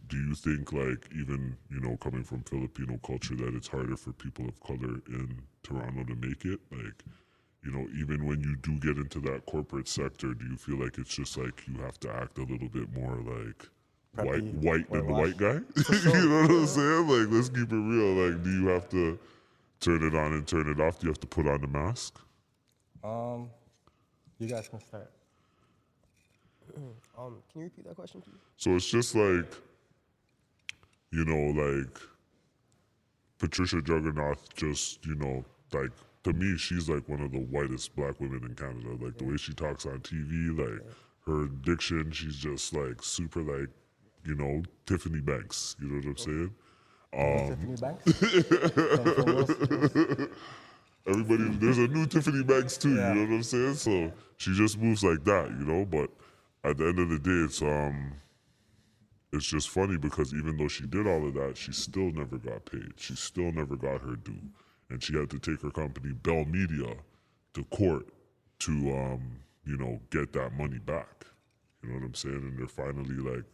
Do you think like even coming from Filipino culture that it's harder for people of color in Toronto to make it? Like, even when you do get into that corporate sector, do you feel like it's just like you have to act a little bit more like Preppy, white than the white whitewash. guy? You know what I'm saying? Like, let's keep it real. Like, do you have to turn it on and turn it off? Do you have to put on the mask? You guys can start. can you repeat that question, please? So it's just like, like Patricia Juggernaut just, like to me, she's like one of the whitest black women in Canada. Like the way she talks on TV, like her diction, she's just like super like, Tiffany Banks. You know what I'm saying? Tiffany Banks? From Will Smith. Everybody, there's a new Tiffany Banks too. Yeah. You know what I'm saying? So she just moves like that, But at the end of the day, it's just funny because even though she did all of that, she still never got paid. She still never got her due, and she had to take her company Bell Media to court to get that money back. You know what I'm saying? And they're finally like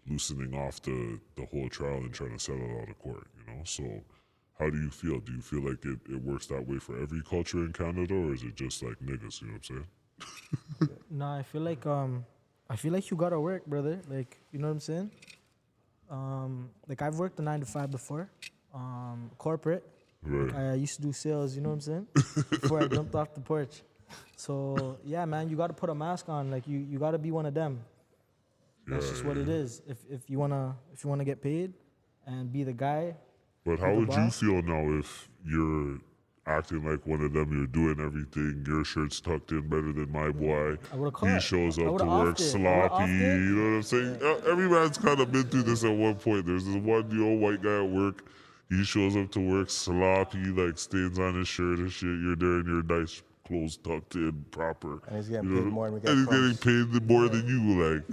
loosening off the whole trial and trying to settle it out of court. So. How do you feel? Do you feel like it works that way for every culture in Canada, or is it just like niggas? You know what I'm saying? Nah, I feel like you gotta work, brother. Like, you know what I'm saying? Like I've worked a 9 to 5 before, corporate. Right. I used to do sales. You know what I'm saying? Before I jumped off the porch. So yeah, man, you gotta put a mask on. Like you gotta be one of them. That's just what it is. If you wanna get paid and be the guy. But how would you feel now if you're acting like one of them? You're doing everything. Your shirt's tucked in better than my boy. I would've He caught. shows I up would've to work offed it. I would've sloppy. offed it. You know what I'm saying? Every man's kind of been through this at one point. There's this one white guy at work. He shows up to work sloppy, like stains on his shirt and shit. You're there in your nice clothes tucked in proper. And he's getting paid more than we get And he's crumbs. getting paid more than you, like.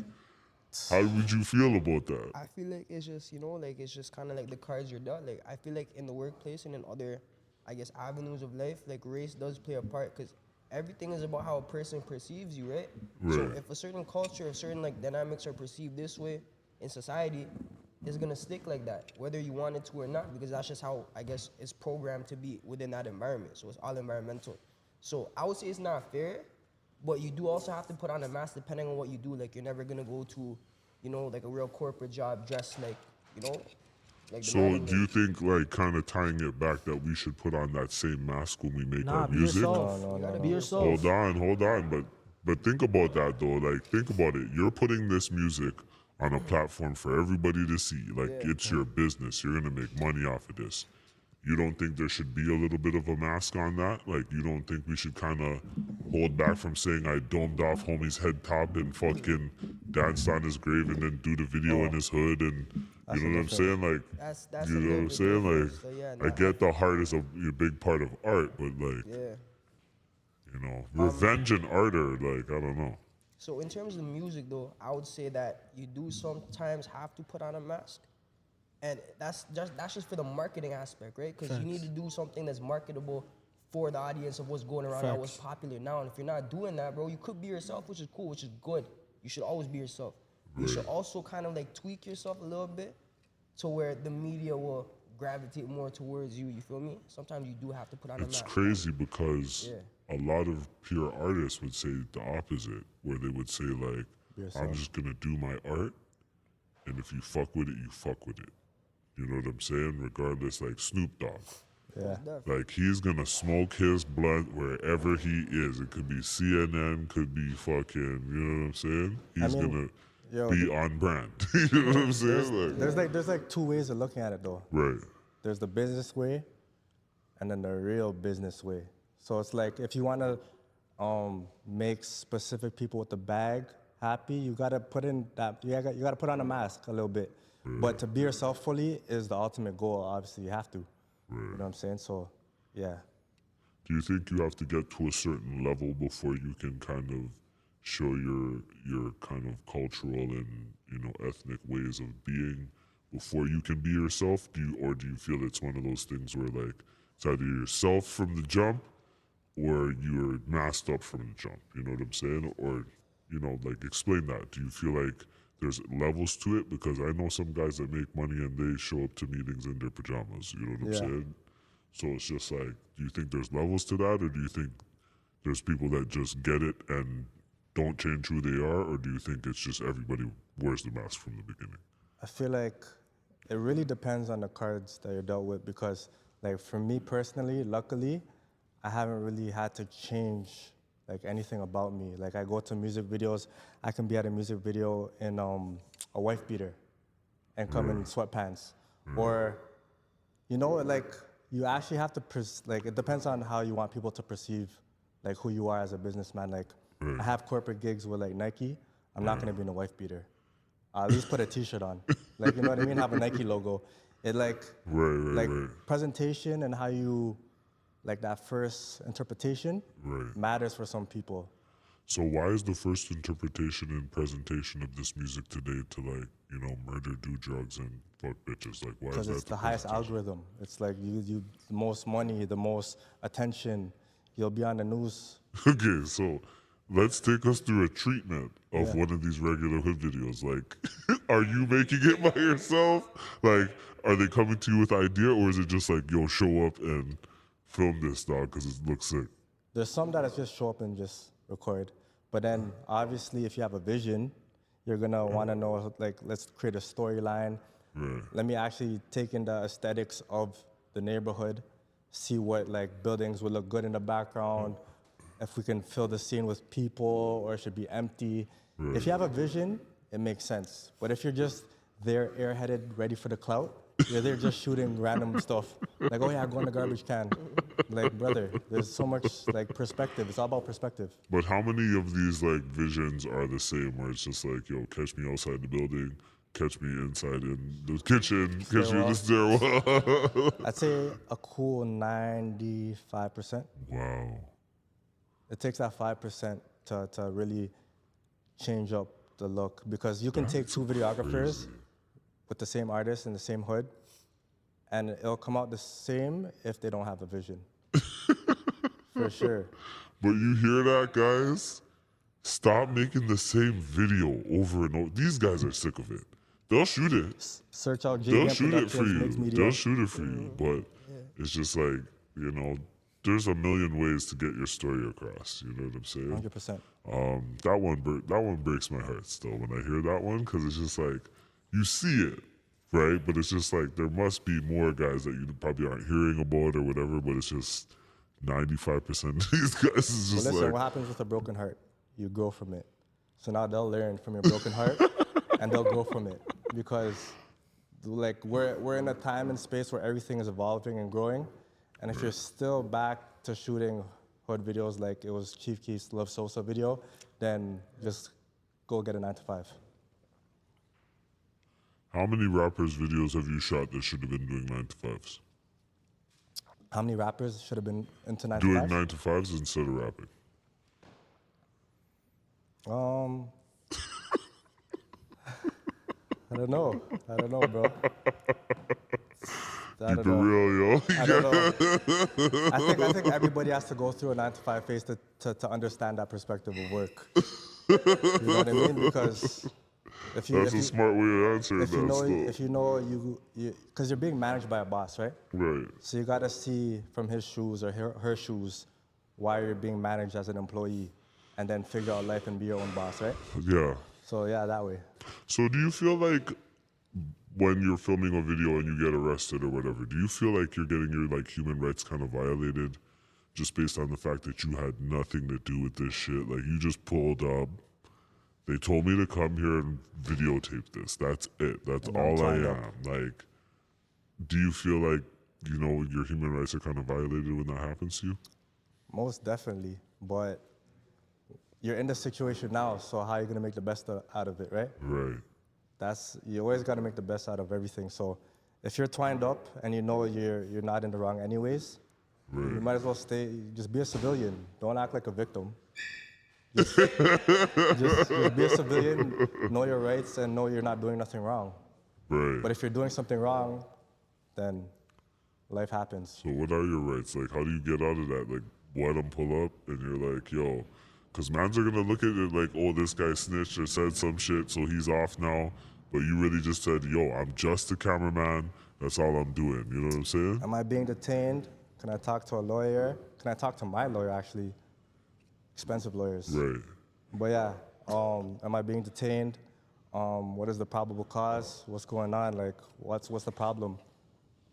How would you feel about that? I feel like it's just, you know, like it's just kind of like the cards you're dealt. Like I feel like in the workplace and in other, I guess, avenues of life, like race does play a part because everything is about how a person perceives you, right? So Right. if a certain culture, if certain like dynamics are perceived this way in society, it's gonna stick like that, whether you want it to or not, because that's just how I guess it's programmed to be within that environment. So it's all environmental. So I would say it's not fair, but you do also have to put on a mask depending on what you do. Like you're never gonna go to, you know, like a real corporate job dressed like, you know, like the So man in do you the. think, like, kind of tying it back, that we should put on that same mask when we make Nah, our be music? yourself. No, You gotta Be be yourself. Hold on, but think about that though. Like, think about it. You're putting this music on a platform for everybody to see. Like, Yeah. it's your business. You're gonna make money off of this. You don't think there should be a little bit of a mask on that? Like, you don't think we should kind of hold back from saying I domed off homie's head top and fucking danced on his grave and then do the video in his hood, and you That's know a what I'm different- saying? Like, That's you a know what little I'm bit saying? Like, different. So yeah, I get the heart is a big part of art, but like, yeah. you know, revenge and art are like, I don't know. So in terms of music though, I would say that you do sometimes have to put on a mask. And that's just for the marketing aspect, right? Because you need to do something that's marketable for the audience of what's going around now, what's Facts. popular now. And if you're not doing that, bro, you could be yourself, which is cool, which is good. You should always be yourself. You should also kind of like tweak yourself a little bit to where the media will gravitate more towards you. You feel me? Sometimes you do have to put on a It's mask. crazy because Yeah. a lot of pure artists would say the opposite, where they would say like, I'm yourself. just gonna do my art, and if you fuck with it, you fuck with it. You know what I'm saying? Regardless, like Snoop Dogg. Yeah. Like, he's gonna smoke his blunt wherever he is. It could be CNN, could be fucking, you know what I'm saying? He's mean, gonna yo, be on brand. You know what I'm saying? Like, There's like two ways of looking at it though. right. There's the business way, and then the real business way. So it's like if you want to make specific people with the bag happy, you gotta put in that. You gotta put on a mask a little bit. But to be yourself fully is the ultimate goal. Obviously, you have to. You know what I'm saying? So, yeah. Do you think you have to get to a certain level before you can kind of show your kind of cultural and, you know, ethnic ways of being before you can be yourself? Do you feel it's one of those things where like it's either yourself from the jump or you're masked up from the jump? You know what I'm saying? Or, you know, like, explain that. Do you feel like there's levels to it? Because I know some guys that make money and they show up to meetings in their pajamas. You know what I'm Yeah. saying? So it's just like, do you think there's levels to that, or do you think there's people that just get it and don't change who they are, or do you think it's just everybody wears the mask from the beginning? I feel like it really depends on the cards that you're dealt with because, like, for me personally, luckily, I haven't really had to change like anything about me. Like, I go to music videos, I can be at a music video in a wife beater and come in sweatpants, or you know, like you actually have to like it depends on how you want people to perceive like who you are as a businessman. Like, I have corporate gigs with like Nike. I'm not gonna be in a wife beater. I'll at least put a T-shirt on. Like, you know what I mean? Have a Nike logo. It like like presentation and how you like that first interpretation matters for some people. So why is the first interpretation and presentation of this music today to, like, you know, murder, do drugs, and fuck bitches? Like, why is Because that it's the highest presentation? algorithm. It's like you the most money, the most attention. You'll be on the news. Okay, so let's take us through a treatment of Yeah. one of these regular hood videos. Like, are you making it by yourself? Like, are they coming to you with idea, or is it just like, yo, show up and film this, dog, because it looks sick? There's some that just show up and just record. But then obviously if you have a vision, you're gonna wanna know, like, let's create a storyline. Let me actually take in the aesthetics of the neighborhood, see what like buildings would look good in the background, if we can fill the scene with people or it should be empty. If you have a vision, it makes sense. But if you're just there airheaded, ready for the clout, you're there just shooting random stuff. Like, oh yeah, go in the garbage can. Like, brother, there's so much like perspective. It's all about perspective. But how many of these like visions are the same, where it's just like, yo, catch me outside the building, catch me inside in the kitchen, catch me in the stairwell? I'd say a cool 95%. Wow. It takes that 5% to really change up the look, because you can take two videographers with the same artist in the same hood, and it'll come out the same if they don't have a vision. For sure. But you hear that, guys? Stop making the same video over and over. These guys are sick of it. They'll shoot it. Search out They'll JVM shoot it for Productions, Mixed you. Media. They'll shoot it for you. But it's just like, there's a million ways to get your story across. You know what I'm saying? 100%. That one breaks my heart still when I hear that one, because it's just like, you see it, right? But it's just like, there must be more guys that you probably aren't hearing about or whatever, but it's just 95% of these guys is But just listen, like, what happens with a broken heart? You grow from it. So now they'll learn from your broken heart, and they'll grow from it, because like we're in a time and space where everything is evolving and growing, and if you're still back to shooting hood videos like it was Chief Keef's Love Sosa video, then just go get a 9-to-5. how many rappers' videos have you shot that should have been doing 9-to-5s? How many rappers should have been into Doing 9-to-5? 9-to-5s instead of rapping. I don't know, bro. I Keep don't it know. real, yo. I don't know. I think everybody has to go through a 9-to-5 phase to understand that perspective of work. You know what I mean? Because if you That's a smart way of answering that if stuff. you know because you're being managed by a boss, right? Right. So you gotta see from his shoes or her shoes why you're being managed as an employee, and then figure out life and be your own boss, right? Yeah. So yeah, that way. So do you feel like when you're filming a video and you get arrested or whatever, do you feel like you're getting your like human rights kind of violated just based on the fact that you had nothing to do with this shit? Like you just pulled up, they told me to come here and videotape this. That's it. That's And I'm all I tied up. am. Like, do you feel like, your human rights are kind of violated when that happens to you? Most definitely, but you're in the situation now, so how are you gonna make the best out of it, right? Right. You always gotta make the best out of everything. So if you're twined up and you know you're not in the wrong anyways, you might as well just be a civilian. Don't act like a victim. Just be a civilian, know your rights, and know you're not doing nothing wrong. Right. But if you're doing something wrong, then life happens. So what are your rights? Like, how do you get out of that? Like, let them pull up and you're like, yo, because mans are going to look at it like, oh, this guy snitched or said some shit, so he's off now. But you really just said, yo, I'm just a cameraman. That's all I'm doing. You know what I'm saying? Am I being detained? Can I talk to a lawyer? Can I talk to my lawyer, actually? Expensive lawyers. Right. But yeah, am I being detained? What is the probable cause? What's going on? Like, what's the problem?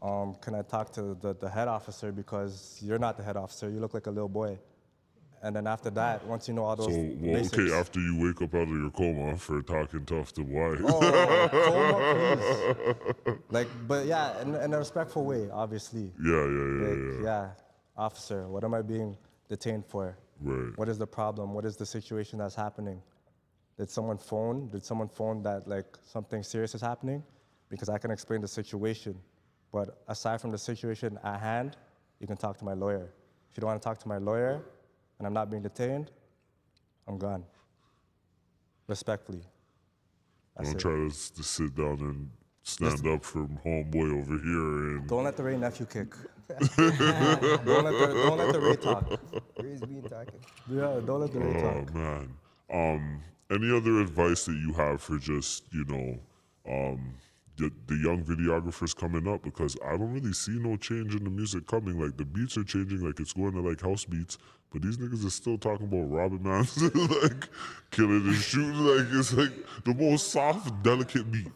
Can I talk to the head officer, because you're not the head officer. You look like a little boy. And then after that, once you know all those basics. Okay, after you wake up out of your coma for talking tough to wife. Oh, coma, please. Like, but yeah, in a respectful way, obviously. Yeah. Officer, what am I being detained for? Right. What is the problem? What is the situation that's happening? Did someone phone? Did someone phone that like something serious is happening? Because I can explain the situation. But aside from the situation at hand, you can talk to my lawyer. If you don't want to talk to my lawyer and I'm not being detained, I'm gone. Respectfully. That's Don't it. try to sit down and stand up from homeboy over here and Don't let the Ray nephew kick. don't let the Ray talk. Ray's being talking. Yeah, don't let the Ray oh talk. man. Any other advice that you have for just, the young videographers coming up? Because I don't really see no change in the music coming. Like the beats are changing, like it's going to like house beats, but these niggas are still talking about robbing man, like killing and shooting. Like it's like the most soft, delicate beat.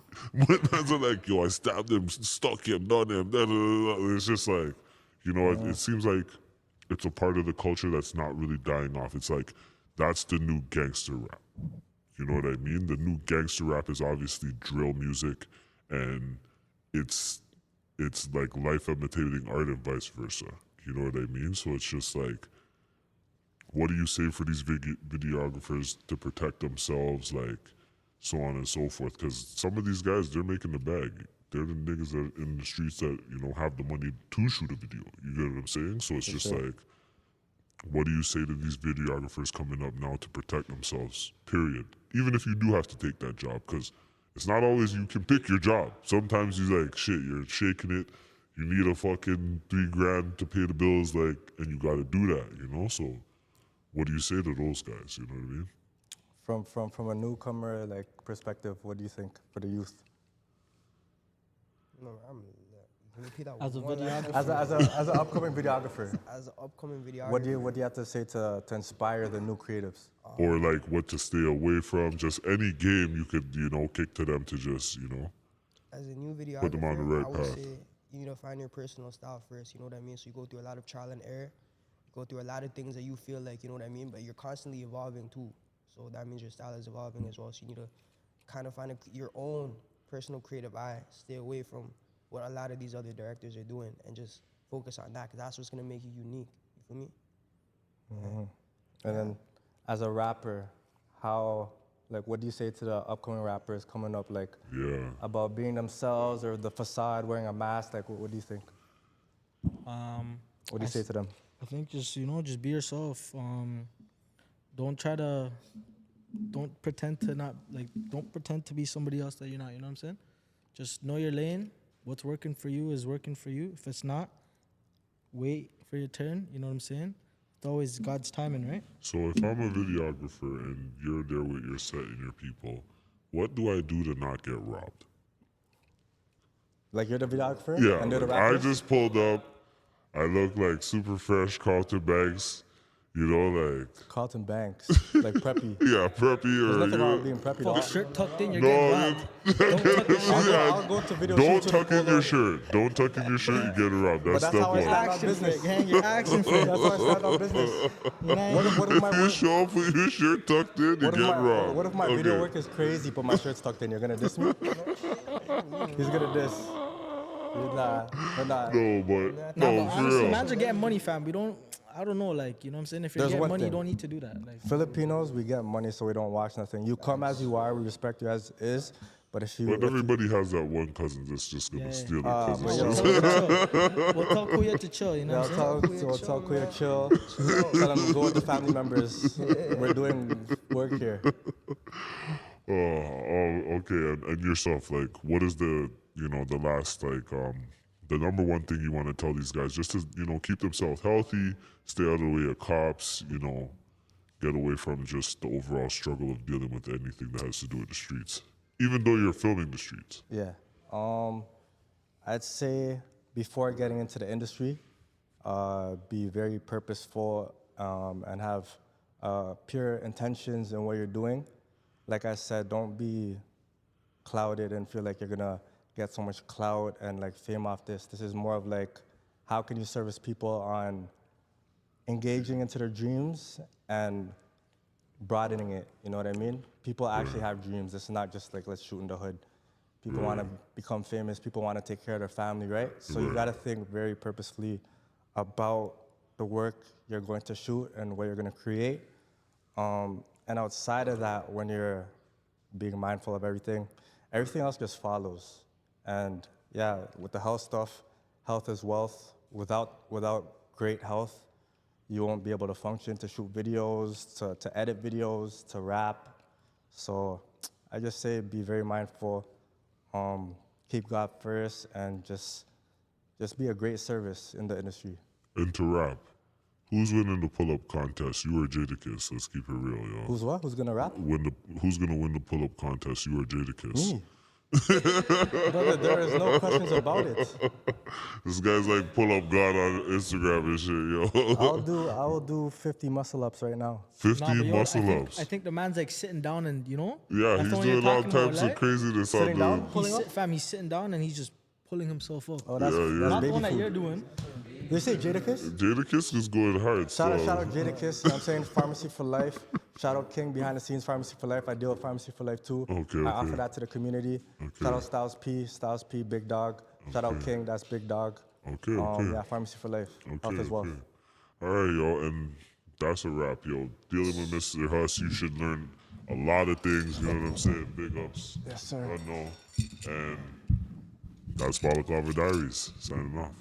But man's are like, yo, I stabbed him, stuck him, done him. Da, da, da, da. It's just like, it seems like it's a part of the culture that's not really dying off. It's like that's the new gangster rap. You know what I mean? The new gangster rap is obviously drill music, and it's like life imitating art and vice versa. You know what I mean? So it's just like, what do you say for these videographers to protect themselves, like so on and so forth? Because some of these guys, they're making the bag. They're the niggas that in the streets that have the money to shoot a video. You get what I'm saying? So it's just sure. like, what do you say to these videographers coming up now to protect themselves, period? Even if you do have to take that job, because it's not always you can pick your job. Sometimes you're like, shit, you're shaking it. You need a fucking $3,000 to pay the bills, like, and you got to do that, you know? So what do you say to those guys, you know what I mean? From a newcomer like perspective, what do you think for the youth? No, can you repeat that As a one last videographer, As an upcoming videographer, time? As an upcoming videographer. what do you have to say to inspire the new creatives? Or like what to stay away from, just any game you could, you know, kick to them to just, you know. As a new videographer, Put them on the right I would path. say you need to find your personal style first, you know what I mean? So you go through a lot of trial and error, you go through a lot of things that you feel like, you know what I mean? But you're constantly evolving too. So that means your style is evolving as well. So you need to kind of find your own personal creative eye, stay away from what a lot of these other directors are doing and just focus on that because that's what's going to make you unique. You feel me? And then as a rapper, how, like, what do you say to the upcoming rappers coming up, like, Yeah. about being themselves or the facade, wearing a mask? Like, what do you think? What do you say to them? I think just just be yourself. Don't pretend to not don't pretend to be somebody else that you're not. You know what I'm saying? Just know your lane. What's working for you is working for you. If it's not, wait for your turn. You know what I'm saying? It's always God's timing, right? So if I'm a videographer and you're there with your set and your people, what do I do to not get robbed? Like, you're the videographer? Yeah, And they're the like, I rappers? just pulled up. I look like super fresh Carlton bags, you know, like, Carlton Banks, like preppy. yeah, preppy There's or nothing wrong you. with being preppy. Fuck, though. shirt tucked in, you're No, getting robbed. Don't tuck your shirt. I'll go to video Don't shoots with tuck a in polo. your shirt. Don't tuck in your shirt. You get robbed. But That's that's step how I one. start out Action business. fit, gang. You're action fit. That's how I start out business. You know what I mean? What if If my you work? show up with your shirt tucked in, you What if get my robbed. what if my video Okay. work is crazy, but my shirt's tucked in? You're gonna diss me? He's gonna diss. Nah. No, but Nah, no, but for honestly, real. imagine getting money, fam. I don't know, like, you know what I'm saying? If you're There's getting one money, you thing. don't need to do that. Like, Filipinos, we get money, so we don't watch nothing. You come as you are, we respect you as is. But if you, But everybody has that one cousin that's just gonna Yeah. steal it but because yo, it's we'll just tell Kuya to chill, you know what I'm saying? tell Kuya chill. Tell them to go with the family members. We're doing work here. okay. And yourself, like, what is the the last the number one thing you want to tell these guys just to keep themselves healthy, stay out of the way of cops, get away from just the overall struggle of dealing with anything that has to do with the streets, even though you're filming the streets. Yeah. I'd say before getting into the industry, be very purposeful and have pure intentions in what you're doing. Like I said, don't be clouded and feel like you're gonna get so much clout and like fame off this. This is more of like, how can you service people on engaging into their dreams and broadening it, you know what I mean? People actually have dreams. It's not just like, let's shoot in the hood. People want to become famous. People want to take care of their family, right? So you got to think very purposefully about the work you're going to shoot and what you're going to create. And outside of that, when you're being mindful of everything else just follows. And yeah, with the health stuff, health is wealth. Without great health, you won't be able to function, to shoot videos, to edit videos, to rap. So I just say be very mindful, keep God first, and just be a great service in the industry. And to rap, who's winning the pull-up contest? You or Jadakiss? Let's keep it real, yo. Who's what? Who's gonna rap? Who's gonna win the pull-up contest? You or Jadakiss? Me. Brother, there is no questions about it. This guy's like pull-up god on Instagram and shit, yo. I will do 50 muscle ups right now. 50 Nah, but yo, muscle ups. I think the man's like sitting down and, Yeah, that's he's the one you're doing all talking about, types of right? craziness Sitting on down? the. Pulling up? He's sitting down and he's just pulling himself up. Oh, that's Yeah. that's Not the baby one that food. you're doing. They say Jadakiss? Jadakiss is going hard. Shout out so. Jadakiss, you know what I'm saying? Pharmacy for life. Shout out King behind the scenes, Pharmacy for Life. I deal with Pharmacy for Life too. Okay, I okay. offer that to the community. Shout out Styles P, Big Dog. Shout out King, that's Big Dog. Okay, okay. Yeah, Pharmacy for Life. Okay, Health as well. okay. All right, yo, and that's a wrap, yo. Dealing with Mr. Huss, you should learn a lot of things, you know what I'm saying? Big ups. Yes, sir. I know. And that's Balaclava Diaries, signing off.